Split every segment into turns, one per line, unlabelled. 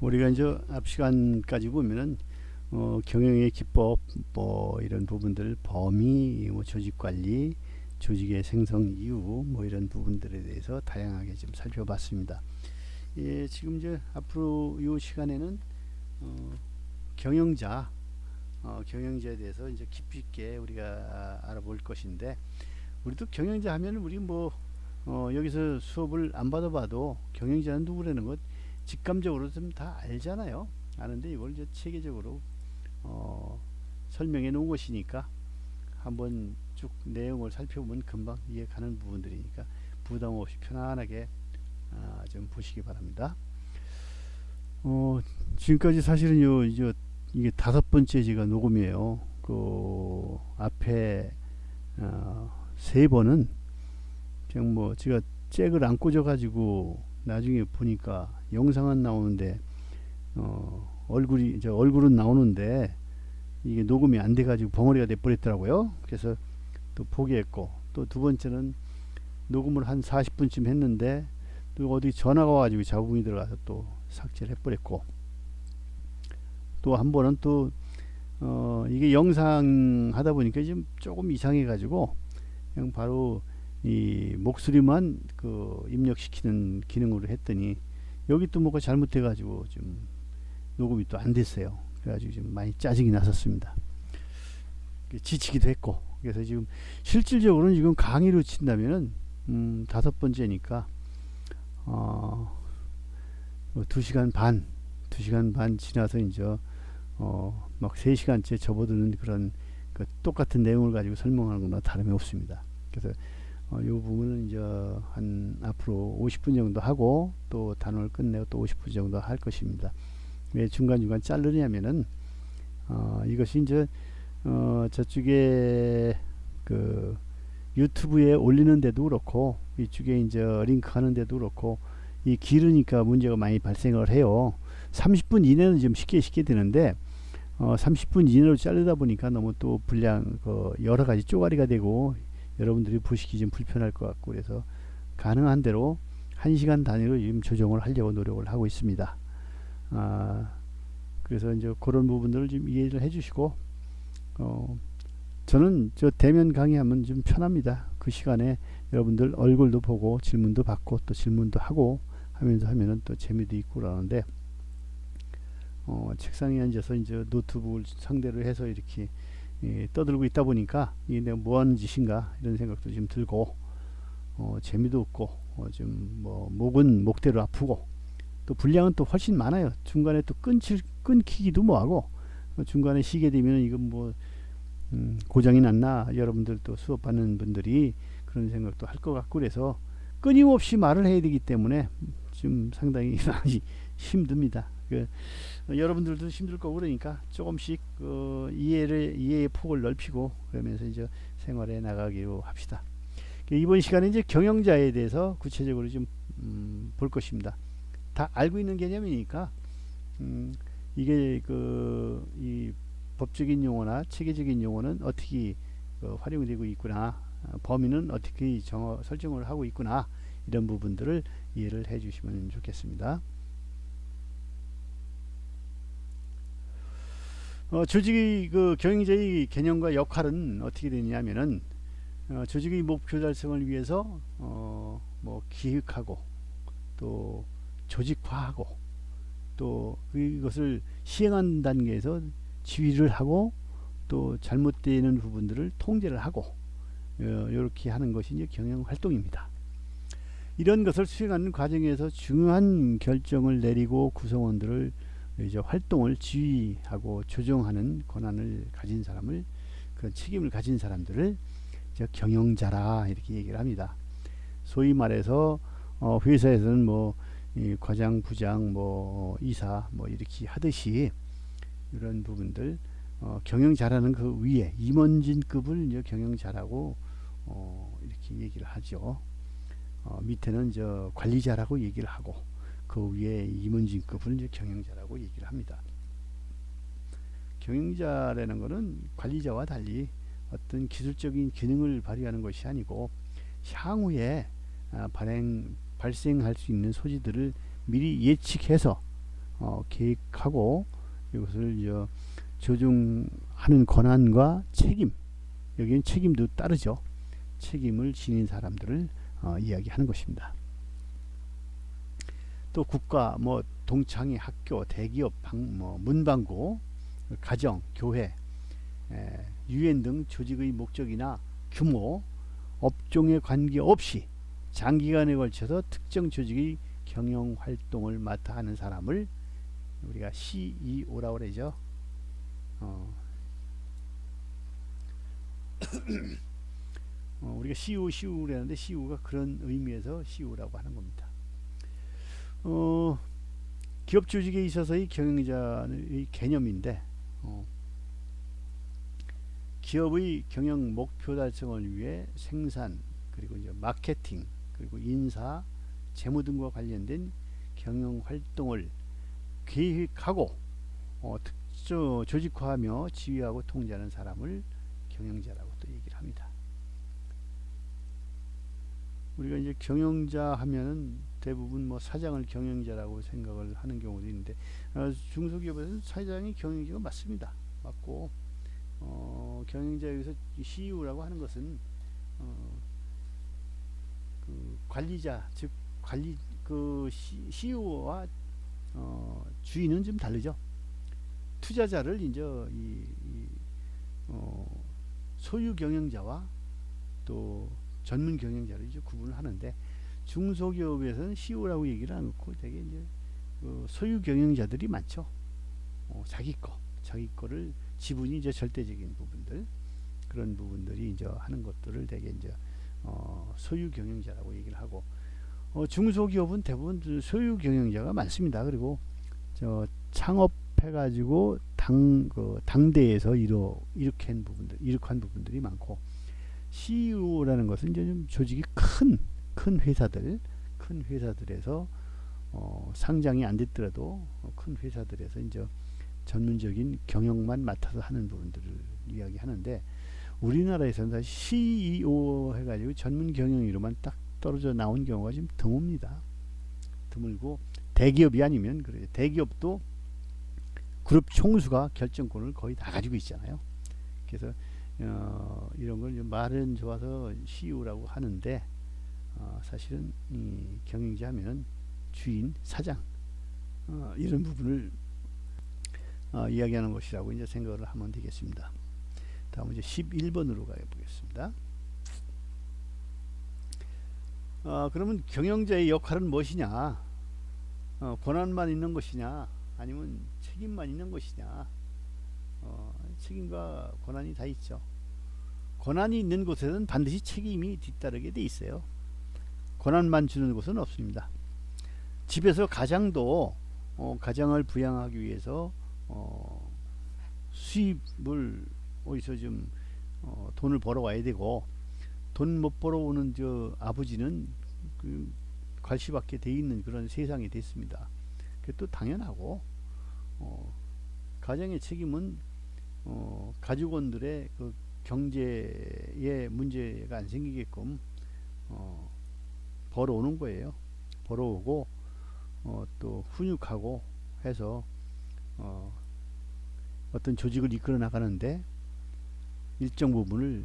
우리가 이제 앞 시간까지 보면은 경영의 기법 뭐 이런 부분들 범위 뭐 조직 관리 조직의 생성 이유 뭐 이런 부분들에 대해서 다양하게 좀 살펴봤습니다. 예, 지금 이제 앞으로 이 시간에는 경영자 경영자에 대해서 이제 깊이 있게 우리가 알아볼 것인데 우리도 경영자 하면 우리 뭐 여기서 수업을 안 받아봐도 경영자는 누구라는 것 직감적으로 좀 다 알잖아요. 아는데 이걸 이제 체계적으로 설명해 놓은 것이니까 한번 쭉 내용을 살펴보면 금방 이해 가는 부분들이니까 부담 없이 편안하게 좀 보시기 바랍니다. 지금까지 사실은 이게 5번째 제가 녹음이에요. 그 앞에 3번은 그냥 뭐 제가 잭을 안 꽂아가지고 나중에 보니까 영상은 나오는데 얼굴은 나오는데 이게 녹음이 안 돼가지고 벙어리가 돼버렸더라고요. 그래서 또 포기했고, 또 2번째는 녹음을 한 40분쯤 했는데 또 어디 전화가 와가지고 자국이 들어가서 또 삭제를 해버렸고, 또 한 번은 또 이게 영상 하다 보니까 좀 조금 이상해가지고 그냥 바로 이 목소리만 그 입력시키는 기능으로 했더니 여기 또 뭐가 잘못돼가지고 좀 녹음이 또 안 됐어요. 그래가지고 좀 많이 짜증이 났었습니다. 지치기도 했고, 그래서 지금 실질적으로는 지금 강의로 친다면은 5번째니까 2시간 반 지나서 이제 막 3시간째 접어드는 그런 그 똑같은 내용을 가지고 설명하는 거나 다름이 없습니다. 그래서 이 부분은 이제 한 앞으로 50분 정도 하고 또 단원을 끝내고 또 50분 정도 할 것입니다. 왜 중간중간 자르냐면은 이것이 이제 저쪽에 그 유튜브에 올리는 데도 그렇고 이쪽에 이제 링크 하는 데도 그렇고 이 길으니까 문제가 많이 발생을 해요. 30분 이내는 좀 쉽게 되는데 30분 이내로 자르다 보니까 너무 또 분량 여러 가지 쪼가리가 되고 여러분들이 보시기 좀 불편할 것 같고, 그래서 가능한 대로 1시간 단위로 지금 조정을 하려고 노력을 하고 있습니다. 그래서 이제 그런 부분들을 좀 이해를 해주시고, 저는 저 대면 강의하면 좀 편합니다. 그 시간에 여러분들 얼굴도 보고 질문도 받고 또 질문도 하고 하면은 또 재미도 있고 그러는데, 책상에 앉아서 이제 노트북을 상대로 해서 이렇게 떠들고 있다 보니까 이게 내가 뭐 하는 짓인가 이런 생각도 좀 들고, 재미도 없고, 좀 뭐 목은 목대로 아프고, 또 분량은 또 훨씬 많아요. 중간에 또 끊기기도 뭐하고, 중간에 쉬게 되면 이건 뭐 고장이 났나, 여러분들 또 수업 받는 분들이 그런 생각도 할 것 같고, 그래서 끊임없이 말을 해야 되기 때문에 좀 상당히 힘듭니다. 여러분들도 힘들 거고, 그러니까 조금씩 이해의 폭을 넓히고 그러면서 이제 생활해 나가기로 합시다. 이번 시간에 이제 경영자에 대해서 구체적으로 좀 볼 것입니다. 다 알고 있는 개념이니까 이게 이 법적인 용어나 체계적인 용어는 어떻게 활용되고 있구나, 범위는 어떻게 설정을 하고 있구나, 이런 부분들을 이해를 해 주시면 좋겠습니다. 조직의 경영자의 개념과 역할은 어떻게 되냐면은 조직의 목표 달성을 위해서 뭐 기획하고 또 조직화하고 또 이것을 시행하는 단계에서 지휘를 하고 또 잘못되는 부분들을 통제를 하고 이렇게 하는 것이 이제 경영 활동입니다. 이런 것을 수행하는 과정에서 중요한 결정을 내리고 구성원들을 이제 활동을 지휘하고 조정하는 권한을 가진 사람을, 그런 책임을 가진 사람들을 이제 경영자라 이렇게 얘기를 합니다. 소위 말해서 회사에서는 뭐 과장, 부장, 뭐 이사 뭐 이렇게 하듯이 이런 부분들 경영자라는 그 위에 임원진급을 이제 경영자라고 이렇게 얘기를 하죠. 밑에는 저 관리자라고 얘기를 하고 그 위에 임원진급을 이제 경영자라고 얘기를 합니다. 경영자라는 것은 관리자와 달리 어떤 기술적인 기능을 발휘하는 것이 아니고 향후에 발생할 수 있는 소지들을 미리 예측해서 계획하고 이것을 조종하는 권한과 책임, 여기는 책임도 따르죠. 책임을 지닌 사람들을 이야기하는 것입니다. 또 국가, 뭐 동창회, 학교, 대기업, 문방구, 가정, 교회, 유엔 등 조직의 목적이나 규모, 업종에 관계없이 장기간에 걸쳐서 특정 조직의 경영 활동을 맡아 하는 사람을 우리가 CEO라고 그러죠. 우리가 CEO 그랬는데 CEO가 그런 의미에서 CEO라고 하는 겁니다. 기업 조직에 있어서의 경영자의 개념인데, 기업의 경영 목표 달성을 위해 생산, 그리고 이제 마케팅, 그리고 인사, 재무 등과 관련된 경영 활동을 계획하고 조직화하며 지휘하고 통제하는 사람을 경영자라고 또 얘기를 합니다. 우리가 이제 경영자 하면은 대부분 뭐 사장을 경영자라고 생각을 하는 경우도 있는데, 중소기업에서는 사장이 경영자가 맞습니다. 맞고, 경영자에서 CEO라고 하는 것은 그 관리자, 즉 관리 그 CEO와 주인은 좀 다르죠. 투자자를 이제 소유 경영자와 또 전문 경영자를 이제 구분을 하는데, 중소기업에서는 CEO라고 얘기를 안 하고 되게 이제 소유 경영자들이 많죠. 자기 거를 지분이 이제 절대적인 부분들, 그런 부분들이 이제 하는 것들을 되게 이제 소유 경영자라고 얘기를 하고, 중소기업은 대부분 소유 경영자가 많습니다. 그리고 창업해가지고 당대에서 이렇게 한 부분들이 많고, CEO라는 것은 이제 좀 조직이 큰 회사들에서 상장이 안 됐더라도 큰 회사들에서 이제 전문적인 경영만 맡아서 하는 부분들을 이야기하는데, 우리나라에서는 사실 CEO 해가지고 전문 경영으로만 딱 떨어져 나온 경우가 좀 드뭅니다. 드물고, 대기업이 아니면 그래요. 대기업도 그룹 총수가 결정권을 거의 다 가지고 있잖아요. 그래서 이런 걸 말은 좋아서 CEO라고 하는데, 사실은 이 경영자 하면은 주인, 사장, 이런 부분을 이야기하는 것이라고 이제 생각을 하면 되겠습니다. 다음 이제 11번으로 가보겠습니다. 그러면 경영자의 역할은 무엇이냐? 권한만 있는 것이냐? 아니면 책임만 있는 것이냐? 책임과 권한이 다 있죠. 권한이 있는 곳에는 반드시 책임이 뒤따르게 돼 있어요. 권한만 주는 곳은 없습니다. 집에서 가장도 가장을 부양하기 위해서 수입을 어디서 좀 돈을 벌어와야 되고, 돈 못 벌어오는 아버지는 그 괄시받게 돼 있는 그런 세상이 됐습니다. 그게 또 당연하고, 가정의 책임은 가족원들의 그 경제에 문제가 안 생기게끔 벌어오는 거예요. 벌어오고 또 훈육하고 해서 어떤 조직을 이끌어 나가는데 일정 부분을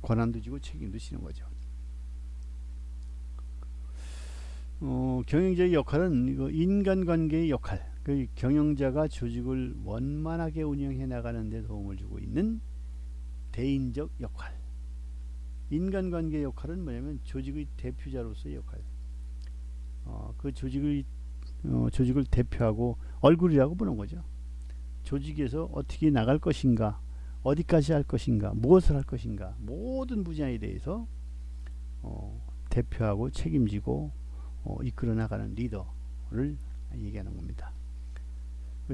권한도 지고 책임도 지는 거죠. 경영자의 역할은 인간관계의 역할, 그 경영자가 조직을 원만하게 운영해 나가는 데 도움을 주고 있는 대인적 역할. 인간관계의 역할은 뭐냐면 조직의 대표자로서의 역할. 그 조직을 대표하고 얼굴이라고 보는 거죠. 조직에서 어떻게 나갈 것인가, 어디까지 할 것인가, 무엇을 할 것인가, 모든 분야에 대해서 대표하고 책임지고 이끌어 나가는 리더를 얘기하는 겁니다.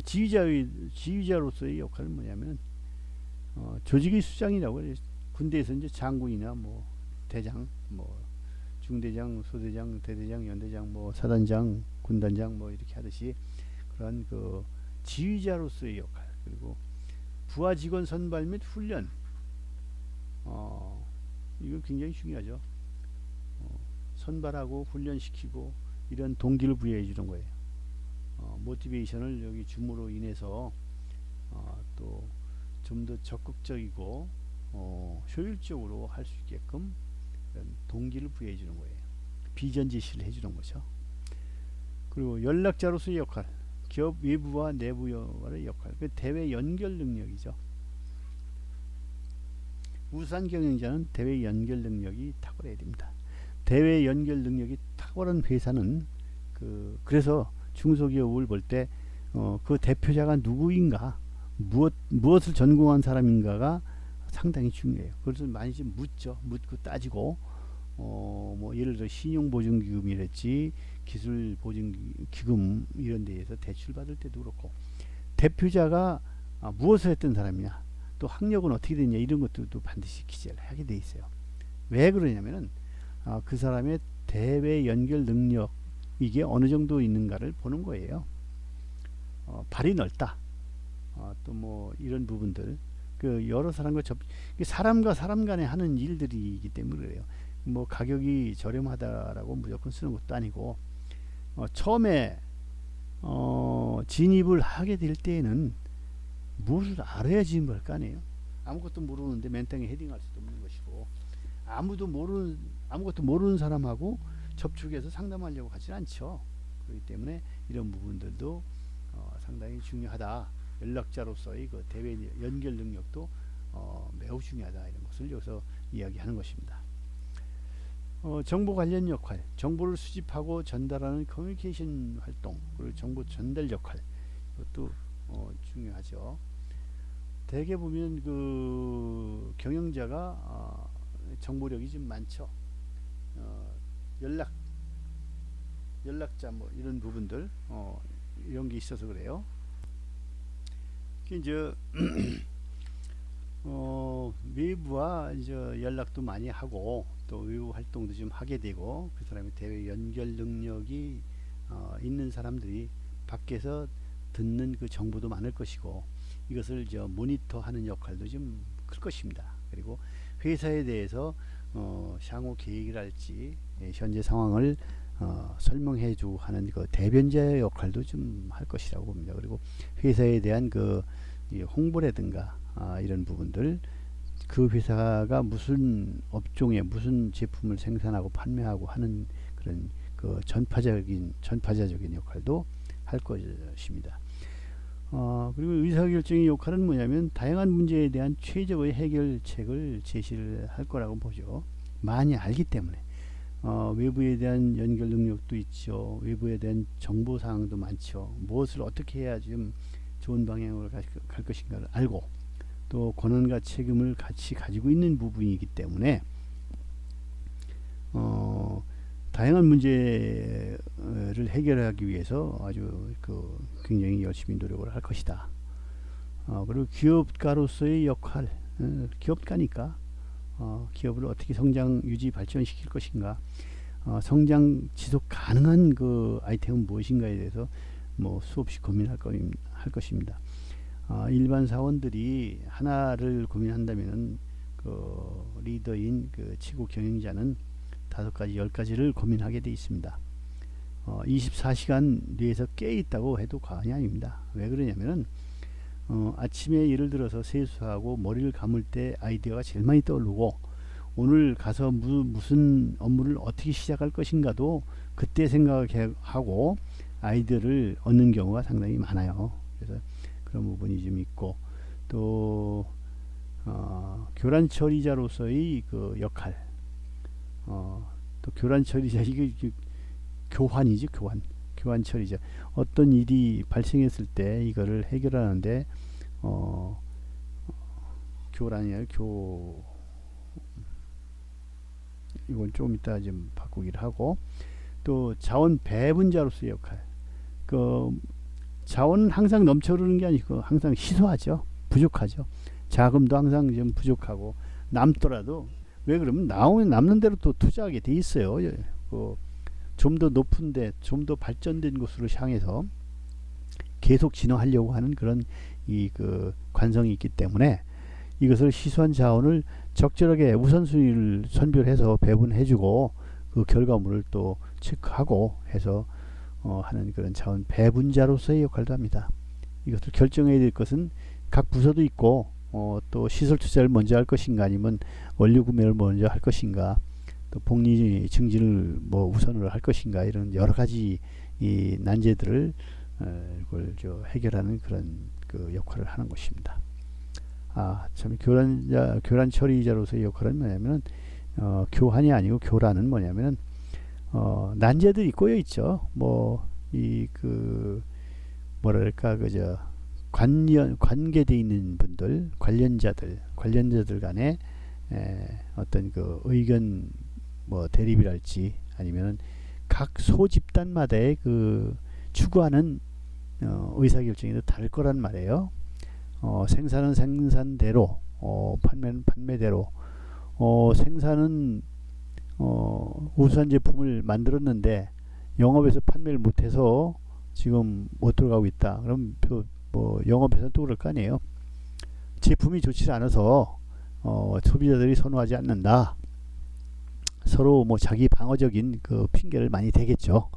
지휘자로서의 역할은 뭐냐면 조직의 수장이라고 해요. 군대에서 이제 장군이나 뭐 대장, 뭐 중대장, 소대장, 대대장, 연대장, 뭐 사단장, 군단장 뭐 이렇게 하듯이 그런 그 지휘자로서의 역할, 그리고 부하 직원 선발 및 훈련, 이거 굉장히 중요하죠. 선발하고 훈련시키고 이런 동기를 부여해 주는 거예요. 모티베이션을 여기 줌으로 인해서 또 좀 더 적극적이고 효율적으로 할 수 있게끔 이런 동기를 부여해 주는 거예요. 비전 제시를 해주는 거죠. 그리고 연락자로서의 역할, 기업 외부와 내부와의 역할, 그 대외 연결 능력이죠. 우수한 경영자는 대외 연결 능력이 탁월해야 됩니다. 대외 연결 능력이 탁월한 회사는 그래서 중소기업을 볼 때 그 대표자가 누구인가, 무엇을 전공한 사람인가가 상당히 중요해요. 그래서 많이 좀 묻고 따지고 뭐 예를 들어 신용보증기금이랄지 기술보증기금 이런 데에서 대출 받을 때도 그렇고, 대표자가 무엇을 했던 사람이냐, 또 학력은 어떻게 됐냐, 이런 것들도 반드시 기재를 하게 돼 있어요. 왜 그러냐면은 그 사람의 대외 연결 능력, 이게 어느 정도 있는가를 보는 거예요. 발이 넓다, 또 뭐 이런 부분들, 여러 사람과 사람 간에 하는 일들이기 때문에 그래요. 뭐 가격이 저렴하다라고 무조건 쓰는 것도 아니고, 처음에 진입을 하게 될 때에는 무엇을 알아야 진입을 할 거 아니에요. 아무것도 모르는데 맨땅에 헤딩할 수도 없는 것이고, 아무것도 모르는 사람하고 접촉해서 상담하려고 하진 않죠. 그렇기 때문에 이런 부분들도 상당히 중요하다. 연락자로서의 그 대외 연결 능력도 매우 중요하다, 이런 것을 여기서 이야기하는 것입니다. 정보 관련 역할, 정보를 수집하고 전달하는 커뮤니케이션 활동, 그리고 정보 전달 역할, 이것도 중요하죠. 대개 보면 그 경영자가 정보력이 좀 많죠. 연락자 뭐 이런 부분들 이런 게 있어서 그래요. 이제 외부와 이제 연락도 많이 하고, 또 외부 활동도 좀 하게 되고, 그 사람의 대외 연결 능력이 있는 사람들이 밖에서 듣는 그 정보도 많을 것이고, 이것을 모니터하는 역할도 좀 클 것입니다. 그리고 회사에 대해서 향후 계획이랄지 현재 상황을 설명해주고 하는 그 대변자의 역할도 좀 할 것이라고 봅니다. 그리고 회사에 대한 그 홍보라든가 이런 부분들, 그 회사가 무슨 업종에 무슨 제품을 생산하고 판매하고 하는 그런 그 전파자적인 역할도 할 것입니다. 그리고 의사결정의 역할은 뭐냐면 다양한 문제에 대한 최적의 해결책을 제시를 할 거라고 보죠. 많이 알기 때문에. 외부에 대한 연결 능력도 있죠. 외부에 대한 정보 사항도 많죠. 무엇을 어떻게 해야 좀 좋은 방향으로 갈 것인가를 알고, 또 권한과 책임을 같이 가지고 있는 부분이기 때문에 다양한 문제를 해결하기 위해서 아주 굉장히 열심히 노력을 할 것이다. 그리고 기업가로서의 역할, 기업가니까 기업을 어떻게 성장, 유지, 발전시킬 것인가, 성장 지속 가능한 그 아이템은 무엇인가에 대해서 뭐 수없이 고민할 것입니다. 일반 사원들이 하나를 고민한다면은 그 리더인 그 최고 경영자는 5가지, 10가지를 고민하게 돼 있습니다. 24시간 뇌에서 깨 있다고 해도 과언이 아닙니다. 왜 그러냐면은 아침에 예를 들어서 세수하고 머리를 감을 때 아이디어가 제일 많이 떠오르고, 오늘 가서 무슨 업무를 어떻게 시작할 것인가도 그때 생각하고 아이디어를 얻는 경우가 상당히 많아요. 그래서 그런 부분이 좀 있고, 또 교란 처리자로서의 그 역할, 또 교란 처리자, 이게 교환이죠. 교환 처리자. 어떤 일이 발생했을 때 이거를 해결하는데 교란이 아니라 이건 좀 이따 좀 바꾸기를 하고, 또 자원 배분자로서의 역할. 자원은 항상 넘쳐흐르는 게 아니고 항상 희소하죠. 부족하죠. 자금도 항상 좀 부족하고, 남더라도 왜 그러면 남는 대로 또 투자하게 돼 있어요. 좀 더 높은데, 좀 더 발전된 곳으로 향해서 계속 진화하려고 하는 그런 그 관성이 있기 때문에, 이것을 희소한 자원을 적절하게 우선순위를 선별해서 배분해주고, 그 결과물을 또 체크하고 해서 하는 그런 자원 배분자로서의 역할도 합니다. 이것을 결정해야 될 것은 각 부서도 있고 또 시설 투자를 먼저 할 것인가 아니면 원료 구매를 먼저 할 것인가 또 복리 증진을 뭐 우선으로 할 것인가 이런 여러 가지 이 난제들을 이걸 해결하는 그런 그 역할을 하는 것입니다. 참 교란 처리자로서의 역할은 뭐냐면은 교환이 아니고 교란은 뭐냐면은 난제들이 꼬여 있죠. 뭐 이 그 뭐랄까 그저 관계돼 있는 분들 관련자들 간에 어떤 그 의견 뭐 대립이랄지 아니면은 각 소집단마다의 그 추구하는 의사결정이 다를 거란 말이에요. 생산은 생산대로, 판매는 판매대로. 생산은 우수한 제품을 만들었는데 영업에서 판매를 못해서 지금 못 들어가고 있다. 그럼 뭐 영업에서는 또 그럴 거 아니에요. 제품이 좋지 않아서 소비자들이 선호하지 않는다. 서로 뭐 자기 방어적인 그 핑계를 많이 대겠죠.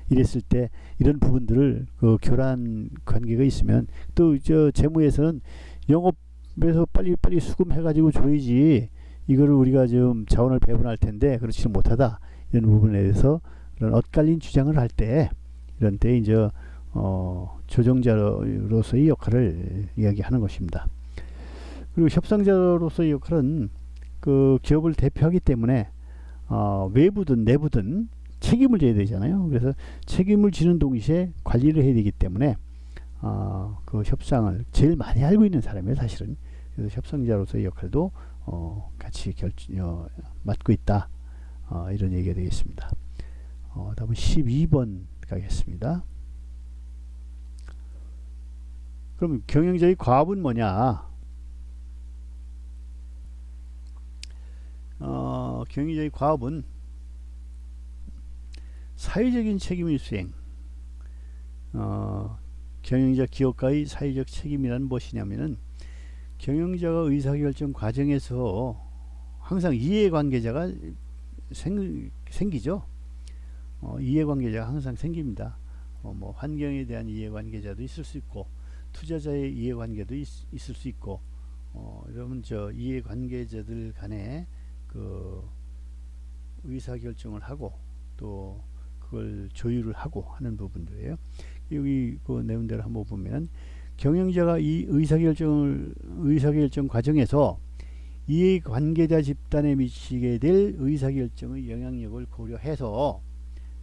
이랬을 때 이런 부분들을 그 교란 관계가 있으면 또 재무에서는 영업에서 빨리 수금해가지고 줘야지 이거를 우리가 좀 자원을 배분할 텐데 그렇지 못하다 이런 부분에 대해서 그런 엇갈린 주장을 할 때 이런 때 이제 조정자로서의 역할을 이야기하는 것입니다. 그리고 협상자로서의 역할은 그 기업을 대표하기 때문에 외부든 내부든 책임을 져야 되잖아요. 그래서 책임을 지는 동시에 관리를 해야 되기 때문에 그 협상을 제일 많이 알고 있는 사람이에요, 사실은. 그래서 협상자로서의 역할도 같이 맡고 있다. 이런 얘기가 되겠습니다. 다음은 12번 가겠습니다. 그럼 경영자의 과업은 뭐냐? 경영자의 과업은 사회적인 책임의 수행. 경영자 기업가의 사회적 책임이란 무엇이냐면은 경영자가 의사결정 과정에서 항상 이해관계자가 생기죠. 이해관계자가 항상 생깁니다. 뭐 환경에 대한 이해관계자도 있을 수 있고 투자자의 이해관계도 있을 수 있고 이러면 이해관계자들 간에 그 의사결정을 하고 또 그걸 조율을 하고 하는 부분들이에요. 여기 그 내용대로 한번 보면 경영자가 이 의사결정 과정에서 이해관계자 집단에 미치게 될 의사결정의 영향력을 고려해서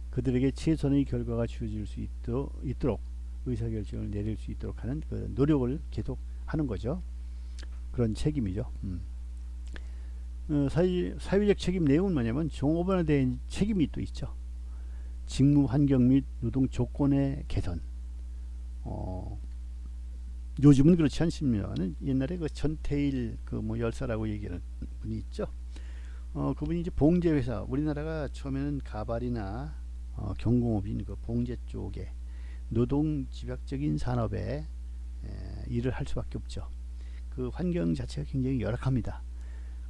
그들에게 최선의 결과가 주어질 수 있도록 의사결정을 내릴 수 있도록 하는 그 노력을 계속 하는 거죠. 그런 책임이죠. 사회적 책임 내용은 뭐냐면 종업원에 대한 책임이 또 있죠. 직무 환경 및 노동 조건의 개선. 요즘은 그렇지 않습니다만 옛날에 그 전태일 그 뭐 열사라고 얘기하는 분이 있죠. 그분이 이제 봉제 회사, 우리나라가 처음에는 가발이나 경공업인 그 봉제 쪽에 노동 집약적인 산업에 일을 할 수밖에 없죠. 그 환경 자체가 굉장히 열악합니다.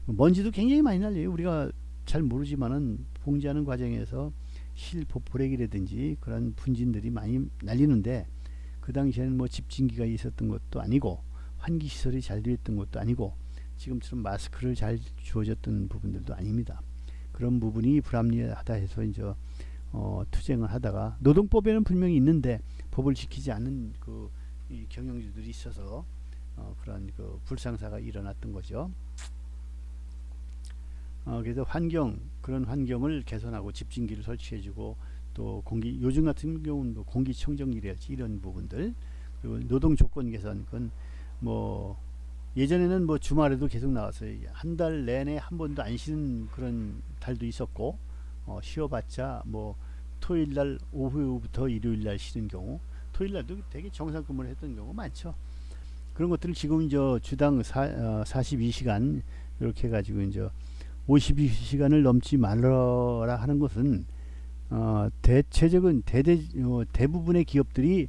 먼지도 굉장히 많이 날려요. 우리가 잘 모르지만은 봉제하는 과정에서 실보레기라든지 그런 분진들이 많이 날리는데 그 당시에는 뭐 집진기가 있었던 것도 아니고 환기 시설이 잘 되어 있던 것도 아니고 지금처럼 마스크를 잘 주어졌던 부분들도 아닙니다. 그런 부분이 불합리하다 해서 이제 투쟁을 하다가 노동법에는 분명히 있는데 법을 지키지 않는 이 경영주들이 있어서 그런 그 불상사가 일어났던 거죠. 그래서 그런 환경을 개선하고 집진기를 설치해주고 또 요즘 같은 경우는 뭐 공기청정기랄지 이런 부분들 그리고 노동 조건 개선 그건 뭐 예전에는 뭐 주말에도 계속 나왔어요. 한 달 내내 한 번도 안 쉬는 그런 달도 있었고 쉬어봤자 뭐 토요일날 오후부터 일요일날 쉬는 경우 토요일날도 되게 정상 근무를 했던 경우 많죠. 그런 것들을 지금 주당 42시간 이렇게 해가지고 이제 52시간을 넘지 말아라 하는 것은 대체적인 대부분의 기업들이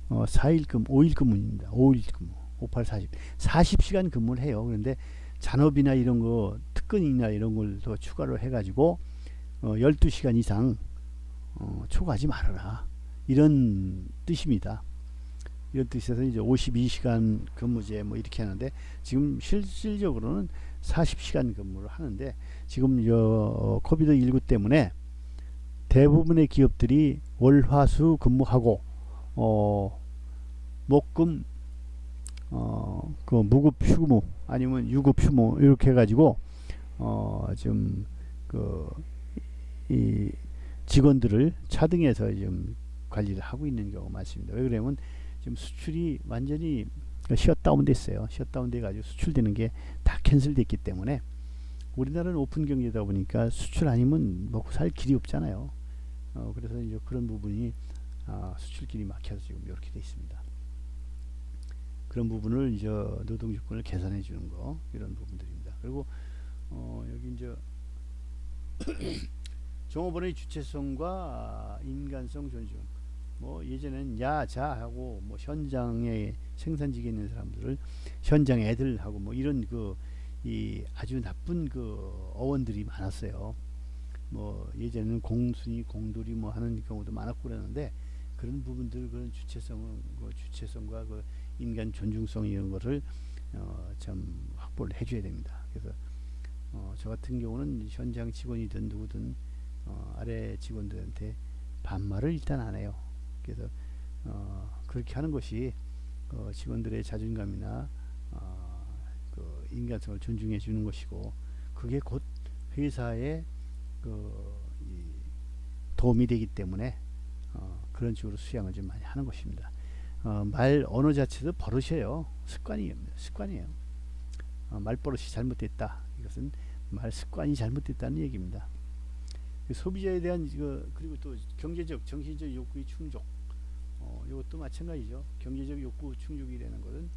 4일 근무, 5일 근무입니다. 5일 근무, 58, 40시간 근무를 해요. 그런데 잔업이나 이런 거, 특근이나 이런 걸 더 추가로 해가지고 12시간 이상 초과하지 말아라. 이런 뜻입니다. 이런 뜻에서 이제 52시간 근무제 뭐 이렇게 하는데 지금 실질적으로는 40시간 근무를 하는데 지금 코비드19 때문에 대부분의 기업들이 월화수 근무하고 목금 그 무급 휴무 아니면 유급 휴무 이렇게 해가지고 지금 이 직원들을 차등해서 지금 관리를 하고 있는 경우가 많습니다. 왜 그러냐면 지금 수출이 완전히 셧다운 됐어요. 셧다운 돼가지고 수출되는 게 다 캔슬됐기 때문에 우리나라는 오픈 경제다 보니까 수출 아니면 먹고 살 길이 없잖아요. 그래서 이제 그런 부분이 수출길이 막혀서 지금 이렇게 돼 있습니다. 그런 부분을 이제 노동조건을 개선해 주는 거 이런 부분들입니다. 그리고 여기 이제 종업원의 주체성과 인간성 존중. 뭐 예전에는 야자 하고 뭐 현장에 생산직에 있는 사람들을 현장 애들 하고 뭐 이런 이 아주 나쁜 어원들이 많았어요. 뭐 예전에는 공순이 공돌이 뭐 하는 경우도 많았고 그랬는데 그런 부분들 그런 주체성과 인간 존중성 이런 거를 참 확보를 해줘야 됩니다. 그래서 저 같은 경우는 현장 직원이든 누구든 아래 직원들한테 반말을 일단 안 해요. 그래서 그렇게 하는 것이 직원들의 자존감이나 인간성을 존중해 주는 것이고 그게 곧 회사에 도움이 되기 때문에 그런 식으로 수양을 좀 많이 하는 것입니다. 말 언어 자체도 버릇이에요. 습관이에요. 말버릇이 잘못됐다. 이것은 말 습관이 잘못됐다는 얘기입니다. 소비자에 대한 그리고 또 경제적, 정신적 욕구의 충족. 이것도 마찬가지죠. 경제적 욕구 충족이라는 것은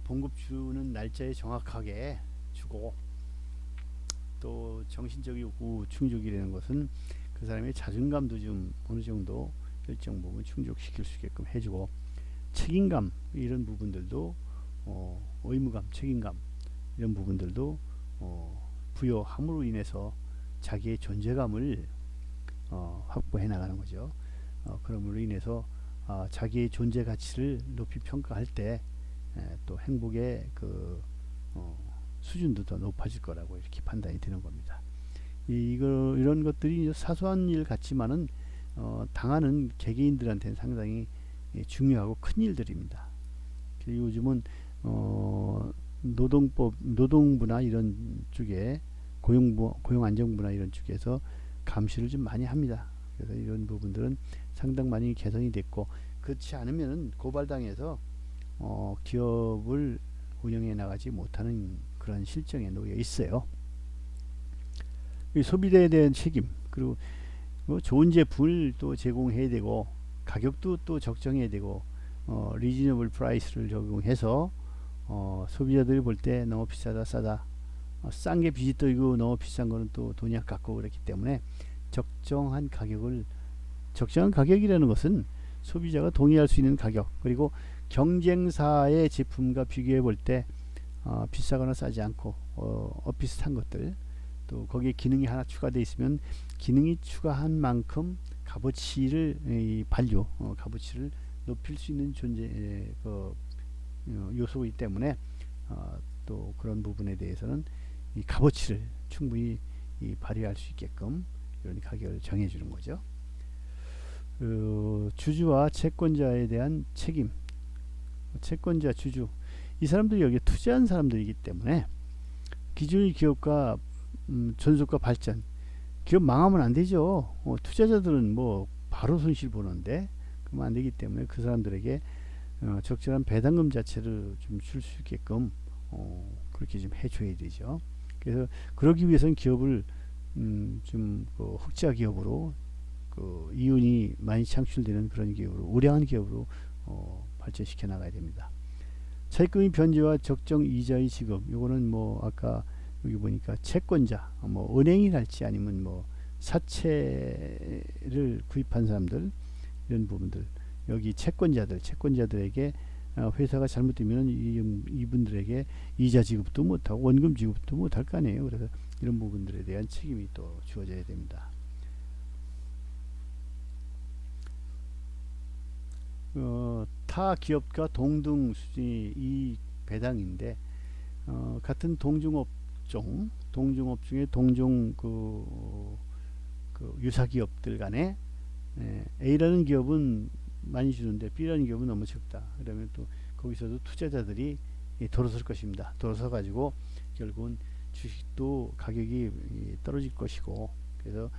봉급 주는 날짜에 정확하게 주고 또 정신적 욕구 충족이라는 것은 그 사람의 자존감도 좀 어느 정도 일정 부분 충족시킬 수 있게끔 해주고 책임감 이런 부분들도 의무감, 책임감 이런 부분들도 부여함으로 인해서 자기의 존재감을 확보해 나가는 거죠. 그럼으로 인해서 자기의 존재 가치를 높이 평가할 때 또 행복의 수준도 더 높아질 거라고 이렇게 판단이 되는 겁니다. 이런 것들이 사소한 일 같지만은 당하는 개개인들한테는 상당히 중요하고 큰 일들입니다. 요즘은 노동부나 이런 쪽에 고용안정부나 이런 쪽에서 감시를 좀 많이 합니다. 그래서 이런 부분들은 상당 많이 개선이 됐고 그렇지 않으면 고발당해서 기업을 운영해 나가지 못하는 그런 실정에 놓여 있어요. 소비자에 대한 책임 그리고 좋은 제품을 또 제공해야 되고 가격도 또 적정해야 되고 리즈너블 프라이스를 적용해서 소비자들이 볼 때 너무 비싸다 싸다 싼 게 빚이 떠이고 너무 비싼 거는 또 돈이 아깝고 그렇기 때문에 적정한 가격이라는 것은 소비자가 동의할 수 있는 가격 그리고 경쟁사의 제품과 비교해 볼 때 비싸거나 싸지 않고 비슷한 것들 또 거기에 기능이 하나 추가되어 있으면 기능이 추가한 만큼 값어치를 값어치를 높일 수 있는 존재 요소이기 때문에 또 그런 부분에 대해서는 이 값어치를 충분히 발휘할 수 있게끔 이런 가격을 정해주는 거죠. 주주와 채권자에 대한 책임 채권자 주주 이 사람들이 여기에 투자한 사람들이기 때문에 기존의 기업과 전속과 발전 기업 망하면 안 되죠. 투자자들은 뭐 바로 손실 보는데 그러면 안 되기 때문에 그 사람들에게 적절한 배당금 자체를 좀 줄 수 있게끔 그렇게 좀 해줘야 되죠. 그래서 그러기 위해서는 기업을 좀 흑자 기업으로 이윤이 많이 창출되는 그런 기업으로 우량한 기업으로 발전시켜 나가야 됩니다. 차입금의 변제와 적정 이자의 지급 요거는 뭐 아까 여기 보니까 채권자 뭐 은행이랄지 아니면 뭐 사채를 구입한 사람들 이런 부분들 여기 채권자들에게 회사가 잘못되면 이분들에게 이자 지급도 못하고 원금 지급도 못할 거 아니에요. 그래서 이런 부분들에 대한 책임이 또 주어져야 됩니다. 타 기업과 동등 수준의 이 배당인데 같은 동중업 중에 동종 그 유사 기업들 간에 A라는 기업은 많이 주는데 B라는 기업은 너무 적다. 그러면 또 거기서도 투자자들이 돌아설 것입니다. 돌아서 가지고 결국은 주식도 가격이 떨어질 것이고, 그래서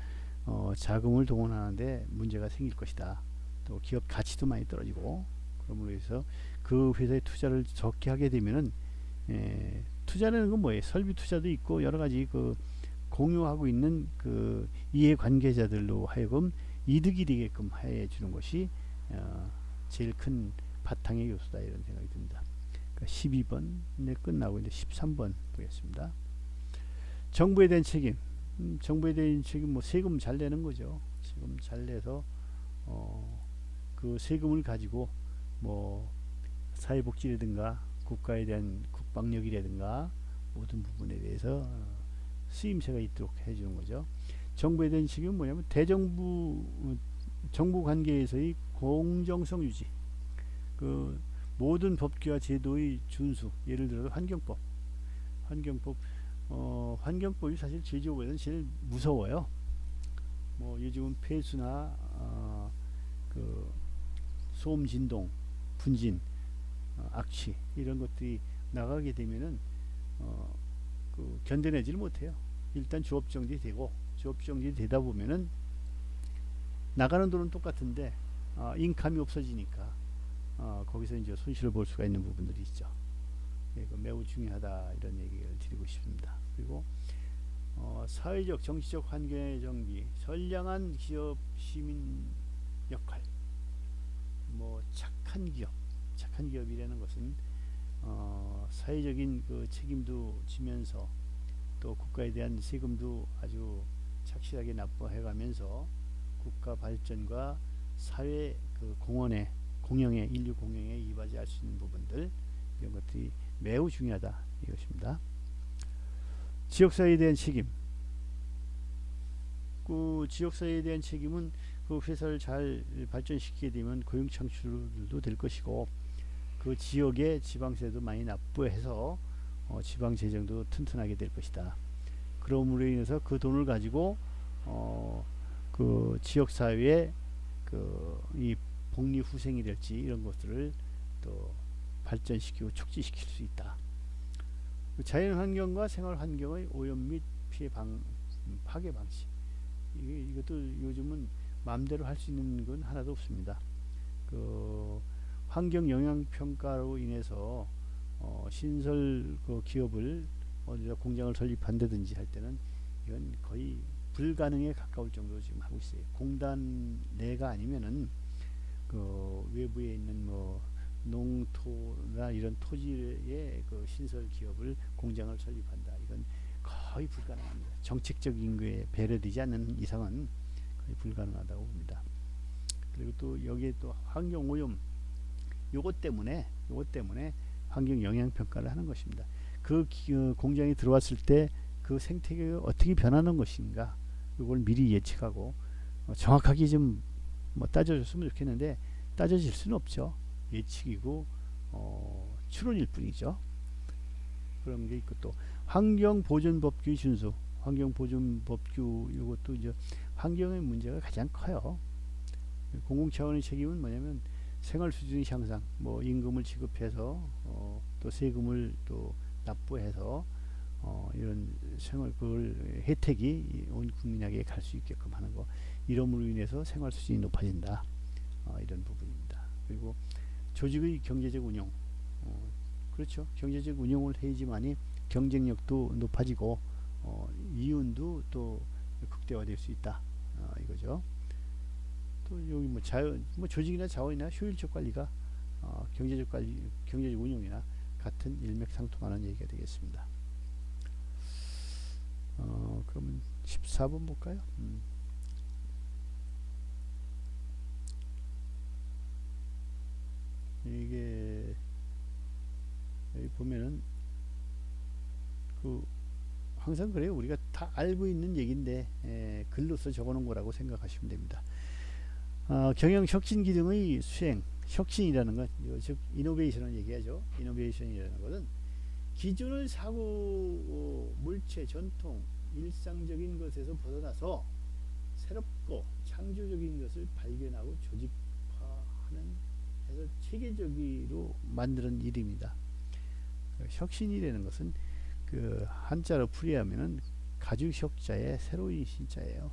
자금을 동원하는데 문제가 생길 것이다. 또 기업 가치도 많이 떨어지고, 그러므로 해서 그 회사에 투자를 적게 하게 되면은 투자라는 건 뭐예요? 설비 투자도 있고 여러 가지 그 공유하고 있는 그 이해 관계자들로 하여금 이득이 되게끔 해 주는 것이 제일 큰 바탕의 요소다, 이런 생각이 듭니다. 그러니까 12번 네, 끝나고 이제 13번 보겠습니다. 정부에 대한 책임. 정부에 대한 책임, 뭐 세금 잘 내는 거죠. 세금 잘 내서 그 세금을 가지고 뭐 사회복지라든가 국가에 대한 국방력이라든가 모든 부분에 대해서 쓰임새가 있도록 해주는 거죠. 정부에 대한 책임은 뭐냐면 정부 관계에서의 공정성 유지, 그 모든 법규와 제도의 준수, 예를 들어서 환경법이 사실 제조업에서는 제일 무서워요. 뭐 요즘은 폐수나 그 소음, 진동, 분진, 악취 이런 것들이 나가게 되면은 그 견뎌내지를 못해요. 일단 조업정지 되고, 조업정지 되다 보면은 나가는 돈은 똑같은데 인감이 없어지니까 거기서 이제 손실을 볼 수가 있는 부분들이 있죠. 예, 매우 중요하다, 이런 얘기를 드리고 싶습니다. 그리고 사회적 정치적 환경의 정비, 선량한 기업 시민 역할, 뭐 착한 기업이라는 것은 사회적인 그 책임도 지면서 또 국가에 대한 세금도 아주 착실하게 납부해가면서 국가 발전과 사회 그 인류 공영에 이바지할 수 있는 부분들, 이런 것들이 매우 중요하다, 이것입니다. 지역사회에 대한 책임. 그 지역사회에 대한 책임은 그 회사를 잘 발전시키게 되면 고용 창출도 될 것이고, 그 지역에 지방세도 많이 납부해서 지방 재정도 튼튼하게 될 것이다. 그러므로 인해서 그 돈을 가지고 그 지역 사회에 이 복리 후생이 될지 이런 것들을 또 발전시키고 촉진시킬 수 있다. 자연 환경과 생활 환경의 오염 및 파괴 방식. 이것도 요즘은 마음대로 할 수 있는 건 하나도 없습니다. 그 환경 영향 평가로 인해서 신설 그 기업을 어디다 공장을 설립한다든지 할 때는 이건 거의 불가능에 가까울 정도로 지금 하고 있어요. 공단 내가 아니면은 그 외부에 있는 뭐 농토나 이런 토지에 그 신설 기업을 공장을 설립한다, 이건 거의 불가능합니다. 정책적인 거에 배려되지 않는 이상은 거의 불가능하다고 봅니다. 그리고 또 여기에 또 환경 오염, 요것 때문에 환경 영향 평가를 하는 것입니다. 그 공장이 들어왔을 때 그 생태계가 어떻게 변하는 것인가, 이걸 미리 예측하고 정확하게 좀 뭐 따져줬으면 좋겠는데 따져질 수는 없죠. 예측이고 추론일 뿐이죠. 그런 게 있고, 또 환경보존법규 준수, 환경보존법규, 이것도 이제 환경의 문제가 가장 커요. 공공 차원의 책임은 뭐냐면 생활 수준의 향상, 뭐 임금을 지급해서 또 세금을 또 납부해서 이런 생활 그 혜택이 온 국민에게 갈 수 있게끔 하는 거, 이름으로 인해서 생활 수준이 높아진다, 이런 부분입니다. 그리고 조직의 경제적 운영, 그렇죠. 경제적 운영을 해야지만이 경쟁력도 높아지고 이윤도 또 극대화될 수 있다, 이거죠. 또 여기 뭐 조직이나 자원이나 효율적 관리가 경제적 운영이나 같은 일맥상통하는 얘기가 되겠습니다. 그러면 14번 볼까요? 이게 여기 보면은 그 항상 그래요. 우리가 다 알고 있는 얘기인데 글로써 적어놓은 거라고 생각하시면 됩니다. 경영 혁신 기능의 수행, 혁신이라는 건, 즉 이노베이션을 얘기하죠. 이노베이션이라는 것은 기존의 사고, 물체, 전통, 일상적인 것에서 벗어나서 새롭고 창조적인 것을 발견하고 조직화하는, 해서 체계적으로 만드는 일입니다. 혁신이라는 것은 그 한자로 풀이하면은 가죽혁자의 새로운 신자예요.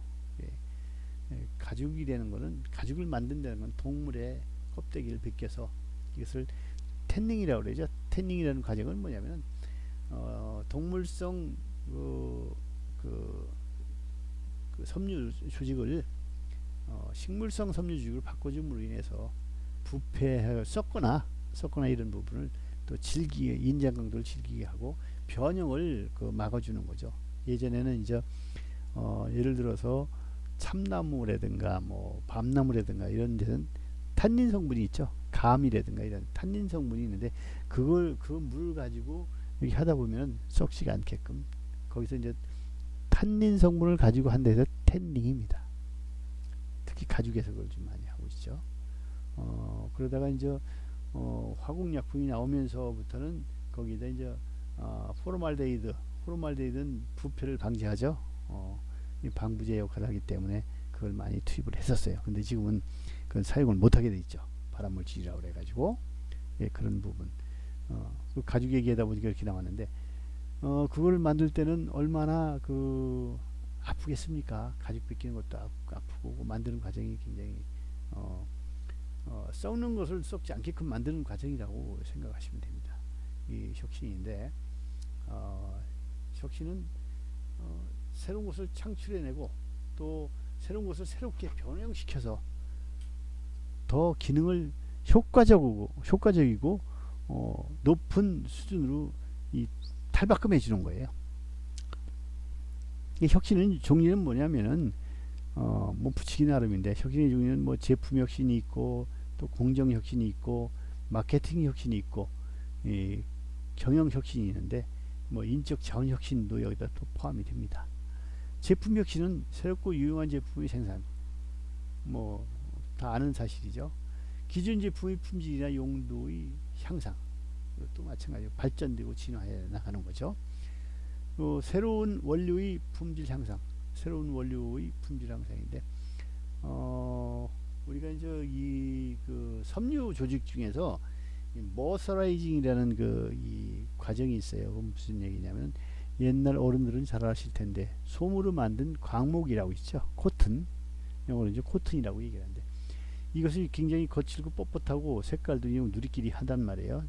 가죽이라는 것은, 가죽을 만든다는 건 동물의 껍데기를 벗겨서 이것을 태닝이라고 그러죠. 태닝이라는 과정은 뭐냐면은 동물성 그 섬유 조직을 식물성 섬유 조직으로 바꿔줌으로 인해서 부패하여 썩거나 이런 부분을 또 질기게, 인장 강도를 질기게 하고 변형을 막아주는 거죠. 예전에는 이제 예를 들어서 참나무라든가 뭐 밤나무라든가 이런 데는 탄닌 성분이 있죠. 감이라든가 이런 탄닌 성분이 있는데 그걸 그 물을 가지고 이렇게 하다 보면 썩지가 않게끔, 거기서 이제 탄닌 성분을 가지고 한다 해서 태닝입니다. 특히 가죽에서 그걸 좀 많이 하고 있죠. 그러다가 이제 화공약품이 나오면서부터는 거기다 이제 포르말데이드는 부패를 방지하죠. 이 방부제 역할을 하기 때문에 그걸 많이 투입을 했었어요. 근데 지금은 그건 사용을 못하게 돼 있죠. 발암물질이라고 그래가지고. 예, 그런 부분. 그 가죽 얘기하다 보니까 이렇게 나왔는데, 그걸 만들 때는 얼마나 아프겠습니까? 가죽 벗기는 것도 아프고, 만드는 과정이 굉장히 썩는 것을 썩지 않게끔 만드는 과정이라고 생각하시면 됩니다. 이 혁신인데, 혁신은 새로운 것을 창출해내고 또 새로운 것을 새롭게 변형시켜서 더 기능을 효과적이고 높은 수준으로 탈바꿈해 주는 거예요. 이 혁신은 종류는 뭐냐면은 뭐 붙이기 나름인데, 혁신의 종류는 뭐 제품 혁신이 있고 또 공정 혁신이 있고 마케팅 혁신이 있고 경영 혁신이 있는데, 뭐 인적 자원 혁신도 여기다 또 포함이 됩니다. 제품 혁신은 새롭고 유용한 제품의 생산, 뭐 다 아는 사실이죠. 기존 제품의 품질이나 용도의 향상, 이것도 마찬가지로 발전되고 진화해 나가는 거죠. 새로운 원료의 품질 향상인데, 우리가 이제 이 섬유 조직 중에서 머서라이징이라는 이 과정이 있어요. 그건 무슨 얘기냐면, 옛날 어른들은 잘 아실 텐데 솜으로 만든 광목이라고 있죠. 코튼, 영어로 이제 코튼이라고 얘기하는데, 이것이 굉장히 거칠고 뻣뻣하고 색깔도 누리끼리 한단 말이에요.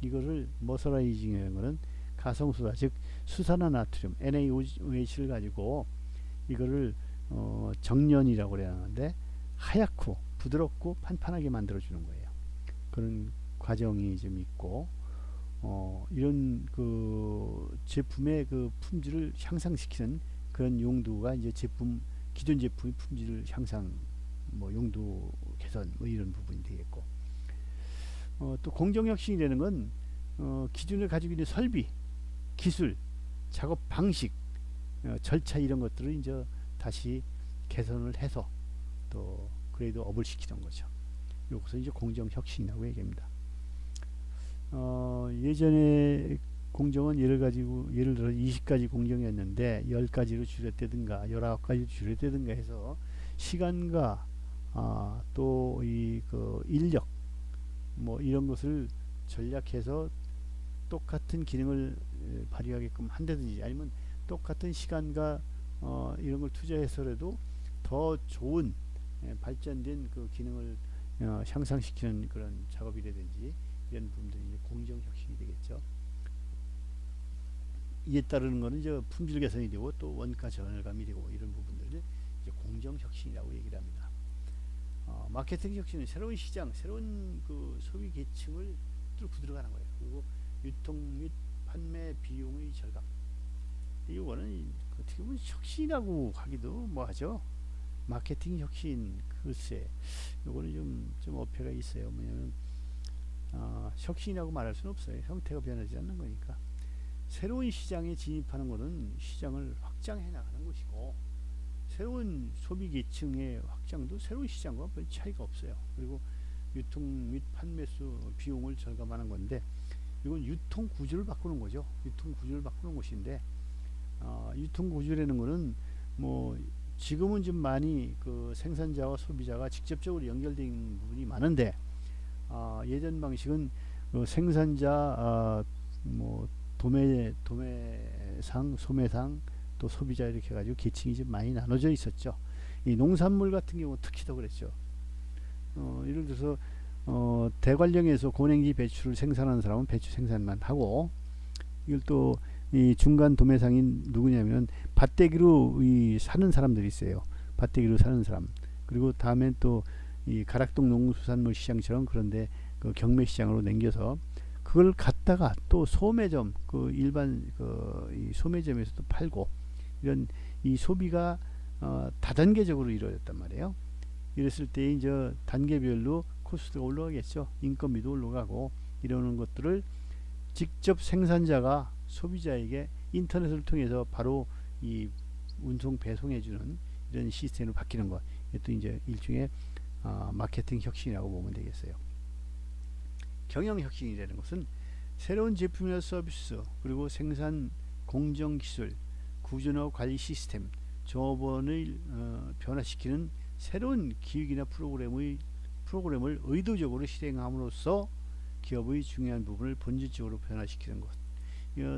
이거를 머서라이징이라는 것은 가성수다, 즉 수산화나트륨 NaOH를 가지고 이거를 정련이라고 그러는데, 하얗고 부드럽고 판판하게 만들어 주는 거예요. 그런 과정이 좀 있고, 이런 제품의 품질을 향상시키는 그런 용도가 이제 기존 제품의 품질 향상, 뭐 용도 개선, 뭐 이런 부분이 되겠고, 또 공정혁신이라는 건 기존에 가지고 있는 설비, 기술, 작업 방식, 절차 이런 것들을 이제 다시 개선을 해서 또 그레이드 업을 시키는 거죠. 이것을 이제 공정혁신이라고 얘기합니다. 예전에 공정은 예를 들어 20가지 공정이었는데 10가지로 줄였다든가 19가지로 줄였다든가 해서 시간과 또 인력, 뭐 이런 것을 전략해서 똑같은 기능을 발휘하게끔 한다든지, 아니면 똑같은 시간과 이런 걸 투자해서라도 더 좋은 발전된 기능을 향상시키는 그런 작업이라든지, 이런 부분들이 이제 공정혁신이 되겠죠. 이에 따르는 것은 이제 품질 개선이 되고 또 원가 절감이 되고, 이런 부분들을 이제 공정혁신이라고 얘기를 합니다. 마케팅 혁신은 새로운 시장, 새로운 소비 계층을 뚫고 들어가는 거예요. 그리고 유통 및 판매 비용의 절감. 이거는 어떻게 보면 혁신이라고 하기도 뭐하죠. 마케팅 혁신, 글쎄, 이거는 좀 어폐가 있어요. 뭐냐면 혁신이라고 말할 수는 없어요. 형태가 변하지 않는 거니까. 새로운 시장에 진입하는 것은 시장을 확장해 나가는 것이고, 새로운 소비 계층의 확장도 새로운 시장과 별 차이가 없어요. 그리고 유통 및 판매수 비용을 절감하는 건데, 이건 유통 구조를 바꾸는 거죠. 유통 구조를 바꾸는 것인데, 유통 구조라는 거는 뭐 지금은 좀 많이 그 생산자와 소비자가 직접적으로 연결된 부분이 많은데, 예전 방식은 생산자, 뭐 도매상, 소매상, 또 소비자 이렇게 해가지고 계층이 좀 많이 나눠져 있었죠. 이 농산물 같은 경우 특히 더 그랬죠. 예를 들어서 대관령에서 고냉지 배추를 생산하는 사람은 배추 생산만 하고, 이걸 또 이 중간 도매상인 누구냐면 밭대기로 이 사는 사람들이 있어요. 밭대기로 사는 사람. 그리고 다음엔 또 이 가락동 농수산물 시장처럼 그런데 그 경매 시장으로 남겨서 그걸 갖다가 또 소매점, 그 일반 그 이 소매점에서도 팔고, 이런 이 소비가 다단계적으로 이루어졌단 말이에요. 이랬을 때 이제 단계별로 코스트가 올라가겠죠. 인건비도 올라가고, 이러는 것들을 직접 생산자가 소비자에게 인터넷을 통해서 바로 이 운송 배송해주는 이런 시스템으로 바뀌는 것. 이것도 이제 일종의 마케팅 혁신이라고 보면 되겠어요. 경영 혁신이라는 것은 새로운 제품이나 서비스, 그리고 생산 공정 기술, 구조나 관리 시스템, 조업원을 변화시키는 새로운 기획이나 프로그램을 의도적으로 실행함으로써 기업의 중요한 부분을 본질적으로 변화시키는 것.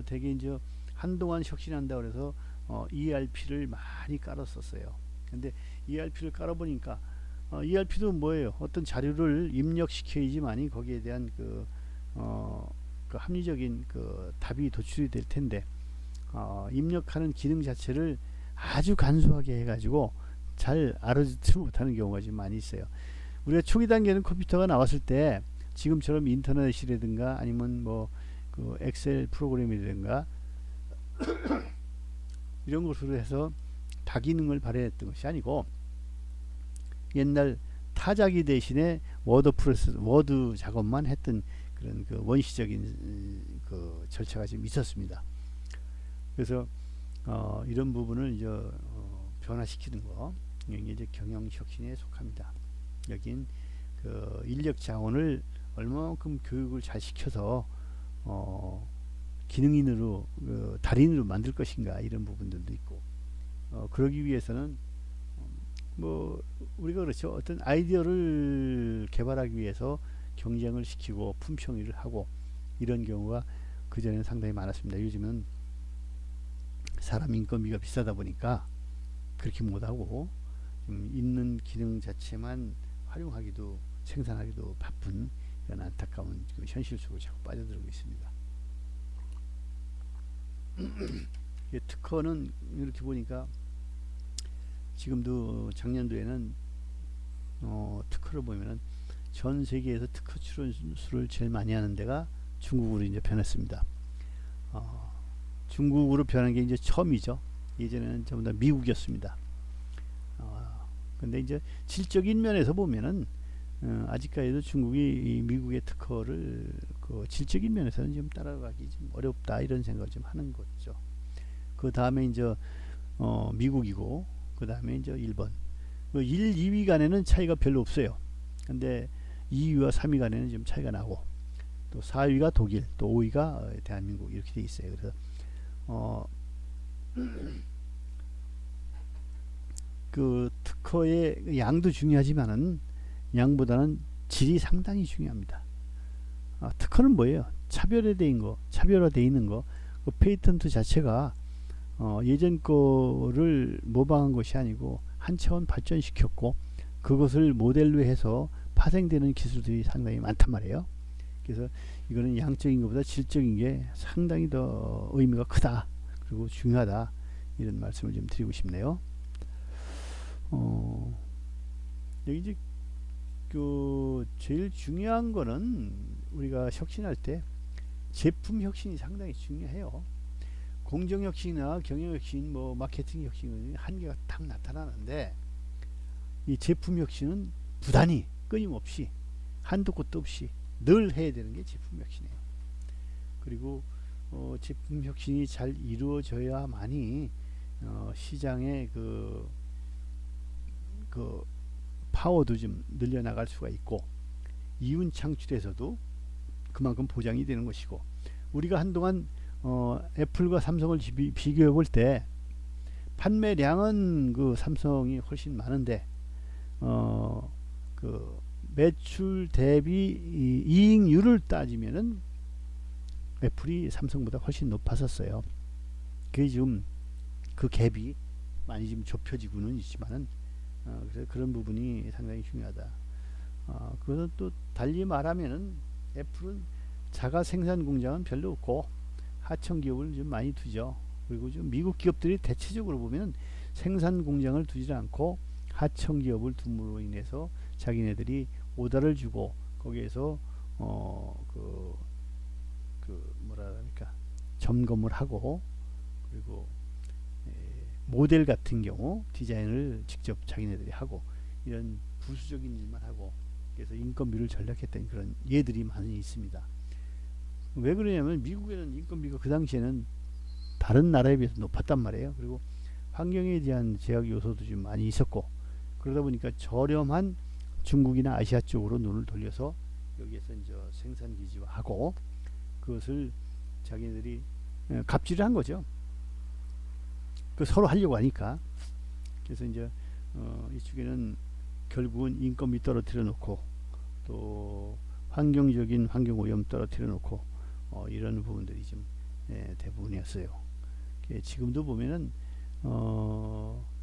되게 이제 한동안 혁신한다 그래서 ERP를 많이 깔았었어요. 근데 ERP를 깔아보니까 ERP도 뭐예요? 어떤 자료를 입력시켜야지만이 거기에 대한 그 합리적인 그 답이 도출이 될 텐데, 입력하는 기능 자체를 아주 간소하게 해가지고 잘 알아듣지 못하는 경우가 좀 많이 있어요. 우리가 초기 단계는 컴퓨터가 나왔을 때 지금처럼 인터넷이라든가 아니면 뭐 그 엑셀 프로그램이라든가 이런 것으로 해서 다기능을 발휘했던 것이 아니고, 옛날 타자기 대신에 워드 작업만 했던 그런 그 원시적인 그 절차가 좀 있었습니다. 그래서 이런 부분을 이제 변화시키는 거, 이게 이제 경영 혁신에 속합니다. 여긴 그 인력 자원을 얼마만큼 교육을 잘 시켜서 기능인으로 달인으로 만들 것인가, 이런 부분들도 있고, 그러기 위해서는 뭐 우리가 그렇죠. 어떤 아이디어를 개발하기 위해서 경쟁을 시키고 품평을 하고, 이런 경우가 그전에는 상당히 많았습니다. 요즘은 사람 인건비가 비싸다 보니까 그렇게 못하고 좀 있는 기능 자체만 활용하기도 생산하기도 바쁜 이런 안타까운 현실 속으로 자꾸 빠져들고 있습니다. 특허는 이렇게 보니까 지금도 작년도에는 특허를 보면은 전 세계에서 특허 출원수를 제일 많이 하는 데가 중국으로 이제 변했습니다. 중국으로 변한 게 이제 처음이죠. 예전에는 전부 다 미국이었습니다. 근데 이제 질적인 면에서 보면은 아직까지도 중국이 이 미국의 특허를 그 질적인 면에서는 좀 따라가기 좀 어렵다, 이런 생각을 좀 하는 거죠. 그 다음에 이제 미국이고, 그 다음에 이제 일본. 1, 2위 간에는 차이가 별로 없어요. 근데 2위와 3위 간에는 좀 차이가 나고, 또 4위가 독일, 또 5위가 대한민국, 이렇게 돼 있어요. 그래서 그 특허의 양도 중요하지만은 양보다는 질이 상당히 중요합니다. 특허는 뭐예요? 차별화되어 있는 거. 그 페이턴트 자체가 예전 거를 모방한 것이 아니고 한 차원 발전시켰고, 그것을 모델로 해서 파생되는 기술들이 상당히 많단 말이에요. 그래서 이거는 양적인 것보다 질적인 게 상당히 더 의미가 크다, 그리고 중요하다, 이런 말씀을 좀 드리고 싶네요. 여기 이제 그 제일 중요한 거는 우리가 혁신할 때 제품 혁신이 상당히 중요해요. 공정 혁신이나 경영 혁신, 뭐 마케팅 혁신은 한계가 딱 나타나는데, 이 제품 혁신은 부단히 끊임없이 한도 끝도 없이 늘 해야 되는 게 제품 혁신이에요. 그리고 제품 혁신이 잘 이루어져야만이 시장의 그 파워도 좀 늘려나갈 수가 있고, 이윤 창출에서도 그만큼 보장이 되는 것이고, 우리가 한동안 애플과 삼성을 비교해 볼 때 판매량은 그 삼성이 훨씬 많은데 그 매출 대비 이익률을 따지면은 애플이 삼성보다 훨씬 높았었어요. 그게 지금 그 갭이 많이 지금 좁혀지고는 있지만은 그래서 그런 부분이 상당히 중요하다. 그것은 또 달리 말하면은 애플은 자가 생산 공장은 별로 없고 하청 기업을 좀 많이 두죠. 그리고 좀 미국 기업들이 대체적으로 보면 생산 공장을 두지 않고 하청 기업을 둠으로 인해서 자기네들이 오더를 주고 거기에서 뭐라 그럽니까, 점검을 하고, 그리고 모델 같은 경우 디자인을 직접 자기네들이 하고 이런 부수적인 일만 하고, 그래서 인건비를 절약했던 그런 예들이 많이 있습니다. 왜 그러냐면 미국에는 인건비가 그 당시에는 다른 나라에 비해서 높았단 말이에요. 그리고 환경에 대한 제약 요소도 좀 많이 있었고, 그러다 보니까 저렴한 중국이나 아시아 쪽으로 눈을 돌려서 여기에서 이제 생산 기지화하고 그것을 자기네들이 갑질을 한 거죠. 그 서로 하려고 하니까. 그래서 이제 이쪽에는 결국은 인건비 떨어뜨려 놓고 또 환경적인 환경 오염 떨어뜨려 놓고 이런 부분들이 좀 대부분이었어요. 지금도 보면은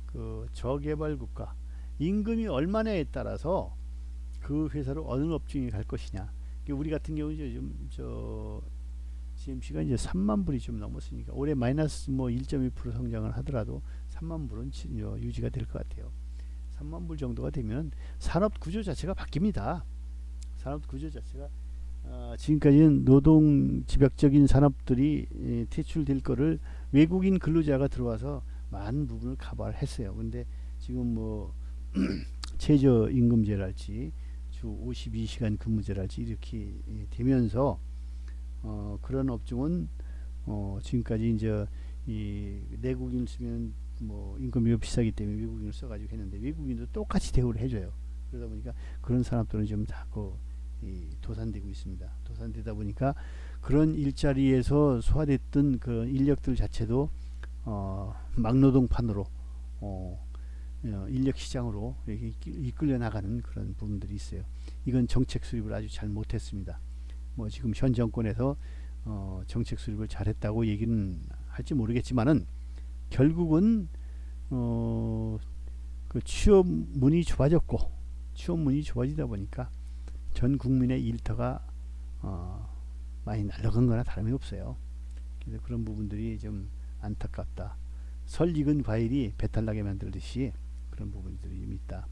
그 저개발 국가 임금이 얼마냐에 따라서 그 회사로 어느 업종에 갈 것이냐. 우리 같은 경우 이제 저 GMC가 이제 3만 불이 좀 넘었으니까 올해 마이너스 뭐 1.2% 성장을 하더라도 3만 불은 유지가 될 것 같아요. 3만 불 정도가 되면 산업 구조 자체가 바뀝니다. 산업 구조 자체가 지금까지는 노동 집약적인 산업들이 퇴출될 거를 외국인 근로자가 들어와서 많은 부분을 커버를 했어요. 근데 지금 뭐 최저임금제랄지 주 52시간 근무제랄지 이렇게 되면서 그런 업종은 지금까지 이제 이 내국인을 쓰면 뭐 인건비가 비싸기 때문에 외국인을 써가지고 했는데 외국인도 똑같이 대우를 해줘요. 그러다 보니까 그런 산업들은 좀 자꾸 도산되고 있습니다. 도산되다 보니까 그런 일자리에서 소화됐던 그 인력들 자체도 막노동판으로 인력 시장으로 이끌려 나가는 그런 부분들이 있어요. 이건 정책 수립을 아주 잘 못했습니다. 뭐 지금 현 정권에서 정책 수립을 잘했다고 얘기는 할지 모르겠지만은 결국은 그 취업 문이 좁아졌고 취업 문이 좁아지다 보니까 전 국민의 일터가 많이 날아간 거나 다름이 없어요. 그래서 그런 부분들이 좀 안타깝다. 설 익은 과일이 배탈 나게 만들듯이 그런 부분들이 좀 있다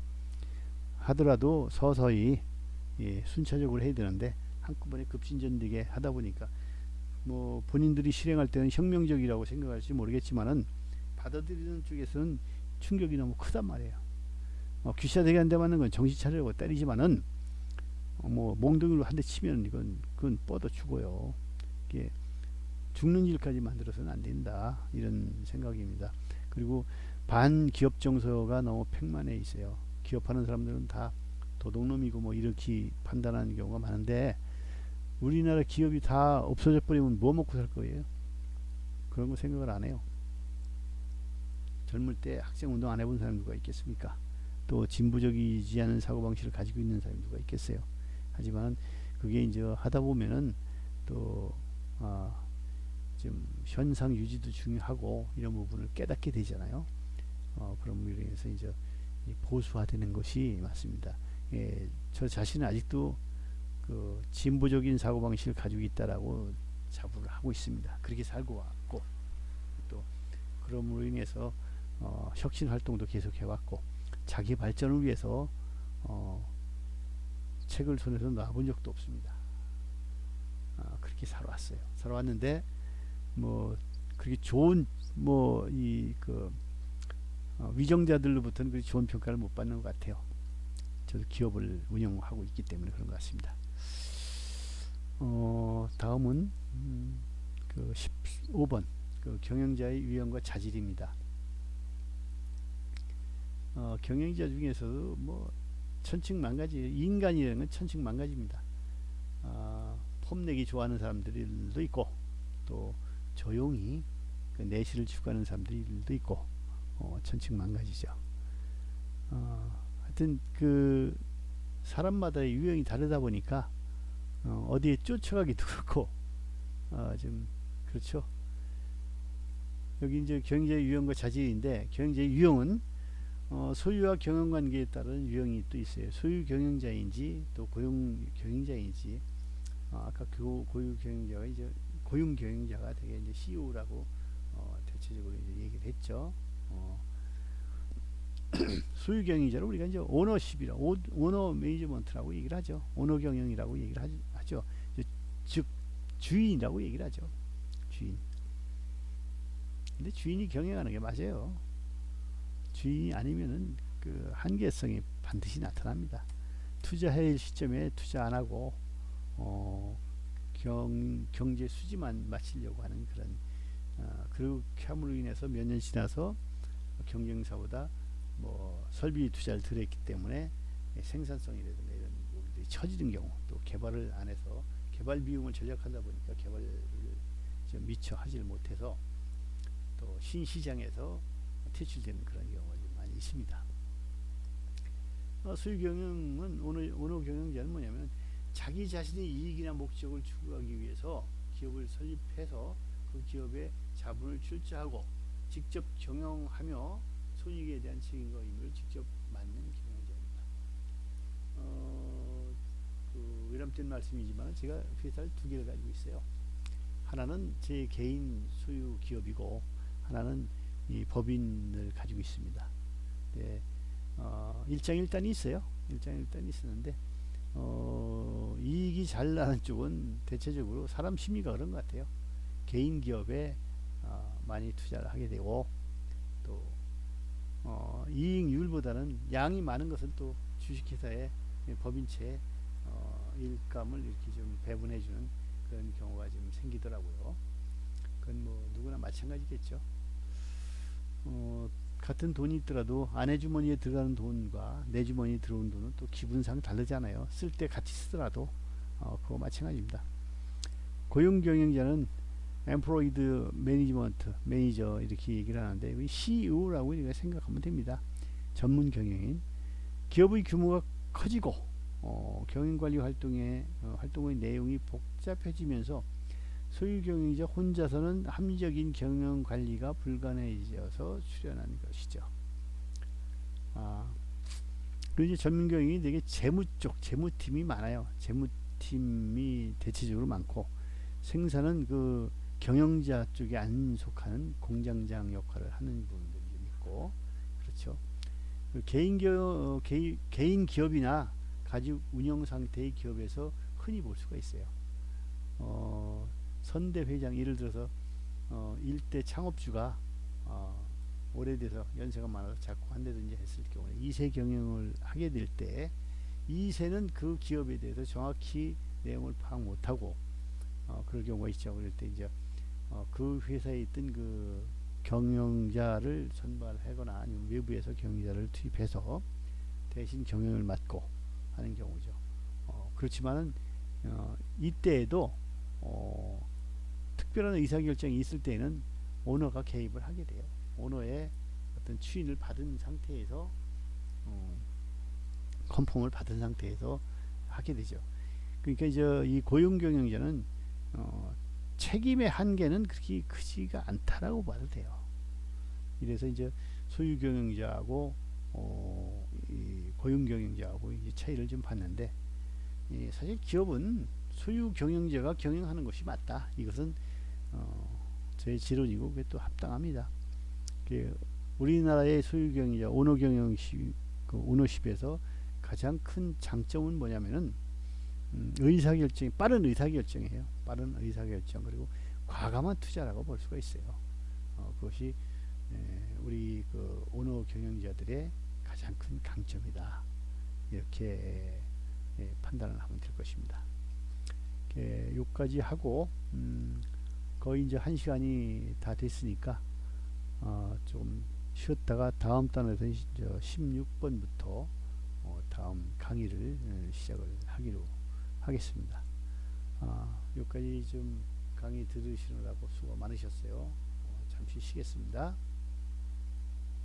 하더라도 서서히 순차적으로 해야 되는데 한꺼번에 급진전되게 하다 보니까 뭐 본인들이 실행할 때는 혁명적이라고 생각할지 모르겠지만은 받아들이는 쪽에서는 충격이 너무 크단 말이에요. 귀시되게 한 대 맞는 건 정신 차리려고 때리지만은 뭐 몽둥이로 한 대 치면 그건 뻗어 죽어요. 이게 죽는 일까지 만들어서는 안 된다 이런 생각입니다. 그리고 반기업 정서가 너무 팽만해 있어요. 기업하는 사람들은 다 도둑놈이고 뭐 이렇게 판단하는 경우가 많은데 우리나라 기업이 다 없어져 버리면 뭐 먹고 살 거예요? 그런 거 생각을 안 해요. 젊을 때 학생운동 안 해본 사람 누가 있겠습니까? 또 진보적이지 않은 사고방식을 가지고 있는 사람이 누가 있겠어요? 하지만 그게 이제 하다 보면은 또 좀 현상 유지도 중요하고 이런 부분을 깨닫게 되잖아요. 그런 부분에 의해서 이제 보수화되는 것이 맞습니다. 저 자신은 아직도 그 진보적인 사고방식을 가지고 있다라고 자부를 하고 있습니다. 그렇게 살고 왔고 또 그럼으로 인해서 혁신 활동도 계속 해왔고 자기 발전을 위해서 책을 손에서 놔본 적도 없습니다. 그렇게 살아왔어요. 살아왔는데 뭐 그렇게 좋은 뭐 이 그 위정자들로부터는 그렇게 좋은 평가를 못 받는 것 같아요. 저도 기업을 운영하고 있기 때문에 그런 것 같습니다. 다음은 그 15번 그 경영자의 유형과 자질입니다. 경영자 중에서도 뭐 천층만가지. 인간이라는 건 천층만가지입니다. 폼내기 좋아하는 사람들도 있고, 또 조용히 그 내실을 추구하는 사람들도 있고, 천층만가지죠. 하여튼 그 사람마다의 유형이 다르다 보니까 어디에 쫓아가기도 그렇고, 좀 그렇죠. 여기 이제 경제 유형과 자질인데, 경제 유형은 소유와 경영 관계에 따른 유형이 또 있어요. 소유 경영자인지 또 고용 경영자인지. 아까 그 고유 경영자가 이제 고용 경영자가 되게 이제 CEO라고 대체적으로 이제 얘기를 했죠. 소유 경영자를 우리가 이제 오너십이라 오너 매니지먼트라고 얘기를 하죠. 오너 경영이라고 얘기를 하죠. 즉 주인이라고 얘기를 하죠. 주인. 근데 주인이 경영하는 게 맞아요. 주인이 아니면은 그 한계성이 반드시 나타납니다. 투자할 시점에 투자 안 하고 경제 수지만 마치려고 하는 그런 그렇게 함으로 인해서 몇 년 지나서 경쟁사보다 뭐 설비 투자를 덜 했기 때문에 생산성이라든가 이런 부분들이 처지는 경우, 또 개발을 안 해서 개발 비용을 절약하다 보니까 개발을 좀 미처 하질 못해서 또 신시장에서 퇴출되는 그런 경우가 좀 많이 있습니다. 소유 경영은 오너 경영자는 뭐냐면 자기 자신의 이익이나 목적을 추구하기 위해서 기업을 설립해서 그 기업에 자본을 출자하고 직접 경영하며 손익에 대한 책임과 의무를 직접 맡는 경영자입니다. 그 외람된 말씀이지만 제가 회사를 두 개를 가지고 있어요. 하나는 제 개인 소유 기업이고, 하나는 이 법인을 가지고 있습니다. 네, 일장일단이 있어요. 일장일단이 있었는데 이익이 잘 나는 쪽은 대체적으로 사람 심리가 그런 것 같아요. 개인 기업에 많이 투자를 하게 되고, 또 이익률보다는 양이 많은 것은 또 주식회사의 법인채 일감을 이렇게 좀 배분해주는 그런 경우가 좀 생기더라고요. 그건 뭐 누구나 마찬가지겠죠. 같은 돈이 있더라도 아내 주머니에 들어가는 돈과 내 주머니에 들어온 돈은 또 기분상 다르잖아요. 쓸 때 같이 쓰더라도 그거 마찬가지입니다. 고용 경영자는 엠플로이드 매니지먼트 매니저 이렇게 얘기를 하는데 CEO라고 우리가 생각하면 됩니다. 전문 경영인. 기업의 규모가 커지고 경영관리 활동의 내용이 복잡해지면서 소유 경영자 혼자서는 합리적인 경영 관리가 불가능해져서 출현한 것이죠. 그리고 이제 전문 경영이 되게 재무 쪽, 재무팀이 많아요. 재무팀이 대체적으로 많고, 생산은 그 경영자 쪽에 안 속하는 공장장 역할을 하는 부분들이 좀 있고, 그렇죠. 그 개인 기업이나 가지 운영 상태의 기업에서 흔히 볼 수가 있어요. 선대 회장, 예를 들어서 일대 창업주가 오래돼서 연세가 많아서 자꾸 한다든지 했을 경우에 2세 경영을 하게 될 때 2세는 그 기업에 대해서 정확히 내용을 파악 못하고 그럴 경우가 있죠. 그럴 때 이제 그 회사에 있던 그 경영자를 선발하거나 아니면 외부에서 경영자를 투입해서 대신 경영을 맡고 하는 경우죠. 그렇지만은 이때에도 특별한 의사결정이 있을 때는 오너가 개입을 하게 돼요. 오너의 어떤 추인을 받은 상태에서 컨펌을 받은 상태에서 하게 되죠. 그러니까 이제 이 고용 경영자는 책임의 한계는 그렇게 크지가 않다라고 봐도 돼요. 이래서 이제 소유 경영자하고 이 고용 경영자하고 이제 차이를 좀 봤는데, 사실 기업은 소유 경영자가 경영하는 것이 맞다. 이것은 저의 지론이고 그게 또 합당합니다. 우리나라의 소유 경영자 오너 경영십 그 오너십에서 가장 큰 장점은 뭐냐면은 의사결정이 빠른 의사결정이에요. 빠른 의사결정, 그리고 과감한 투자라고 볼 수가 있어요. 그것이 우리 그 오너 경영자들의 가장 큰 강점이다. 이렇게 판단을 하면 될 것입니다. 여기까지 하고 거의 이제 1시간이 다 됐으니까 좀 쉬었다가 다음 단에서 16번부터 다음 강의를 시작을 하기로 하겠습니다. 여기까지 좀 강의 들으시느라고 수고 많으셨어요. 잠시 쉬겠습니다.